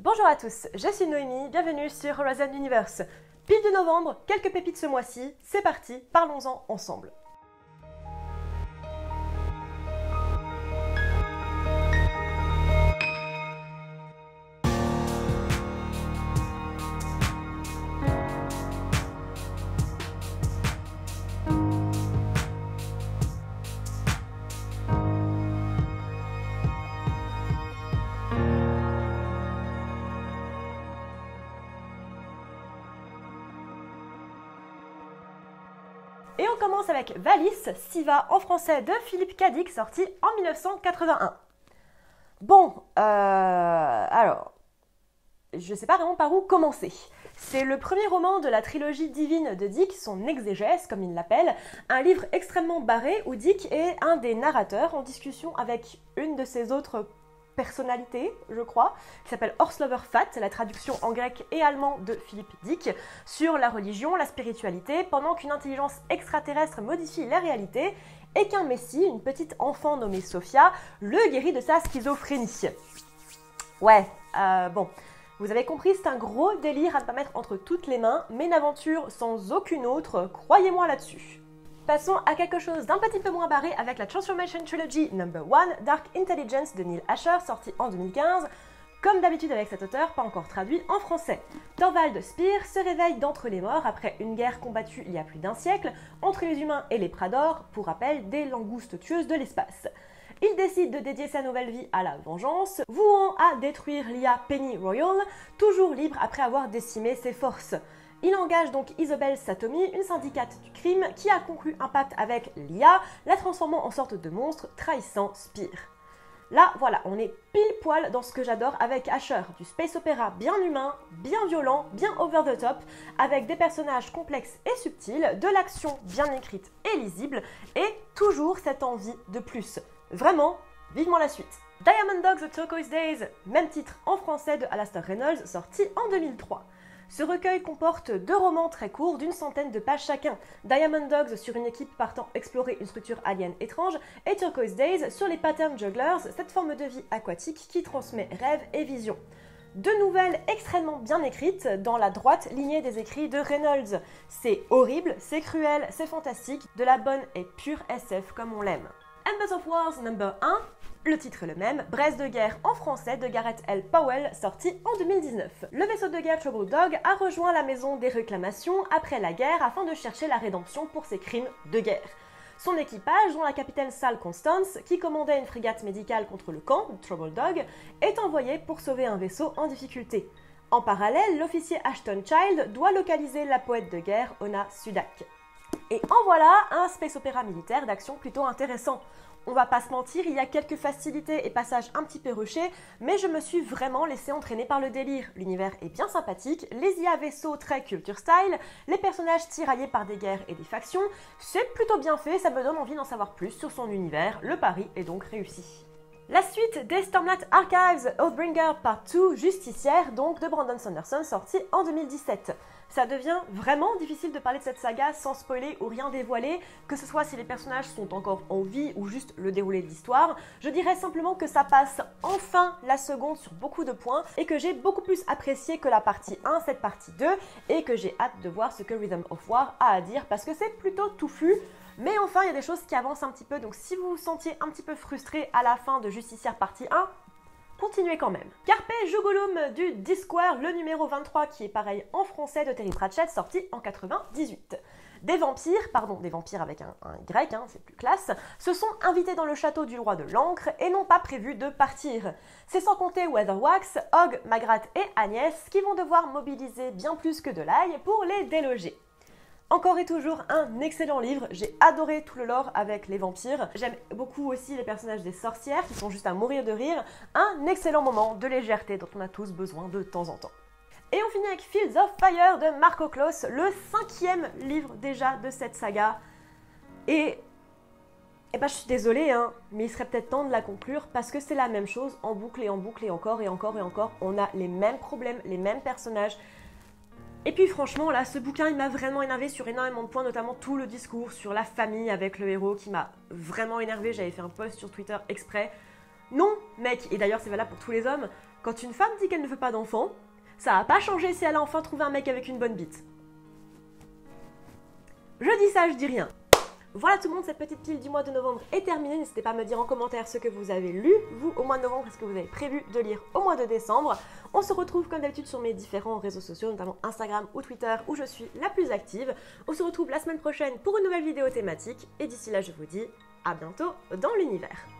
Bonjour à tous, je suis Noémie, bienvenue sur Horizon Universe. Pile de novembre, quelques pépites ce mois-ci, c'est parti, parlons-en ensemble. Et on commence avec Valis, Siva en français de Philippe Cadic, sorti en 1981. Bon, alors, je sais pas vraiment par où commencer. C'est le premier roman de la trilogie divine de Dick, son exégèse comme il l'appelle, un livre extrêmement barré où Dick est un des narrateurs en discussion avec une de ses autres personnalité, je crois, qui s'appelle Horselover Fat, la traduction en grec et allemand de Philippe Dick, sur la religion, la spiritualité, pendant qu'une intelligence extraterrestre modifie la réalité et qu'un messie, une petite enfant nommée Sophia, le guérit de sa schizophrénie. Ouais, bon, vous avez compris, c'est un gros délire à ne pas mettre entre toutes les mains, mais une aventure sans aucune autre, croyez-moi là-dessus. Passons à quelque chose d'un petit peu moins barré avec la Transformation Trilogy No. 1 Dark Intelligence de Neil Asher, sorti en 2015. Comme d'habitude avec cet auteur, pas encore traduit en français. Thorvald Spear se réveille d'entre les morts après une guerre combattue il y a plus d'un siècle entre les humains et les Prador, pour rappel des langoustes tueuses de l'espace. Il décide de dédier sa nouvelle vie à la vengeance, vouant à détruire l'IA Penny Royal, toujours libre après avoir décimé ses forces. Il engage donc Isobel Satomi, une syndicate du crime, qui a conclu un pacte avec l'IA, la transformant en sorte de monstre trahissant Spear. Là, voilà, on est pile poil dans ce que j'adore avec Asher, du space opéra bien humain, bien violent, bien over the top, avec des personnages complexes et subtils, de l'action bien écrite et lisible, et toujours cette envie de plus. Vraiment, vivement la suite. Diamond Dogs The Turquoise Days, même titre en français de Alastair Reynolds, sorti en 2003. Ce recueil comporte 2 romans très courts d'une centaine de pages chacun. Diamond Dogs sur une équipe partant explorer une structure alien étrange et Turquoise Days sur les Pattern Jugglers, cette forme de vie aquatique qui transmet rêves et visions. 2 nouvelles extrêmement bien écrites dans la droite lignée des écrits de Reynolds. C'est horrible, c'est cruel, c'est fantastique, de la bonne et pure SF comme on l'aime. Embers of Wars No. 1, le titre est le même, Braise de guerre en français de Gareth L. Powell, sorti en 2019. Le vaisseau de guerre Trouble Dog a rejoint la maison des réclamations après la guerre afin de chercher la rédemption pour ses crimes de guerre. Son équipage, dont la capitaine Sal Constance, qui commandait une frégate médicale contre le camp, Trouble Dog, est envoyé pour sauver un vaisseau en difficulté. En parallèle, l'officier Ashton Child doit localiser la poète de guerre Ona Sudak. Et en voilà un space opéra militaire d'action plutôt intéressant. On va pas se mentir, il y a quelques facilités et passages un petit peu rushés, mais je me suis vraiment laissé entraîner par le délire. L'univers est bien sympathique, les IA vaisseaux très culture style, les personnages tiraillés par des guerres et des factions, c'est plutôt bien fait, ça me donne envie d'en savoir plus sur son univers, le pari est donc réussi. La suite des Stormlight Archives Oathbringer Part 2, Justicière, donc de Brandon Sanderson, sorti en 2017. Ça devient vraiment difficile de parler de cette saga sans spoiler ou rien dévoiler, que ce soit si les personnages sont encore en vie ou juste le déroulé de l'histoire. Je dirais simplement que ça passe enfin la seconde sur beaucoup de points et que j'ai beaucoup plus apprécié que la partie 1, cette partie 2, et que j'ai hâte de voir ce que Rhythm of War a à dire parce que c'est plutôt touffu. Mais enfin, il y a des choses qui avancent un petit peu, donc si vous vous sentiez un petit peu frustré à la fin de Justicière partie 1, continuez quand même. Carpe Jugulum du Disquare, le numéro 23 qui est pareil en français de Terry Pratchett, sorti en 98. Des vampires avec un Y, c'est plus classe, se sont invités dans le château du roi de l'encre et n'ont pas prévu de partir. C'est sans compter Weatherwax, Hogg, Magrat et Agnès qui vont devoir mobiliser bien plus que de l'ail pour les déloger. Encore et toujours un excellent livre, j'ai adoré tout le lore avec les vampires, j'aime beaucoup aussi les personnages des sorcières qui sont juste à mourir de rire, un excellent moment de légèreté dont on a tous besoin de temps en temps. Et on finit avec Fields of Fire de Marco Claus, le 5e livre déjà de cette saga. Et je suis désolée, mais il serait peut-être temps de la conclure parce que c'est la même chose en boucle et encore et encore et encore. On a les mêmes problèmes, les mêmes personnages. Et puis franchement, là, ce bouquin, il m'a vraiment énervé sur énormément de points, notamment tout le discours sur la famille avec le héros qui m'a vraiment énervé. J'avais fait un post sur Twitter exprès. Non, mec, et d'ailleurs c'est valable pour tous les hommes, Quand une femme dit qu'elle ne veut pas d'enfant, ça va pas changer si elle a enfin trouvé un mec avec une bonne bite. Je dis ça, je dis rien. Voilà tout le monde, cette petite pile du mois de novembre est terminée. N'hésitez pas à me dire en commentaire ce que vous avez lu, vous, au mois de novembre, et ce que vous avez prévu de lire au mois de décembre. On se retrouve comme d'habitude sur mes différents réseaux sociaux, notamment Instagram ou Twitter, où je suis la plus active. On se retrouve la semaine prochaine pour une nouvelle vidéo thématique. Et d'ici là, je vous dis à bientôt dans l'univers.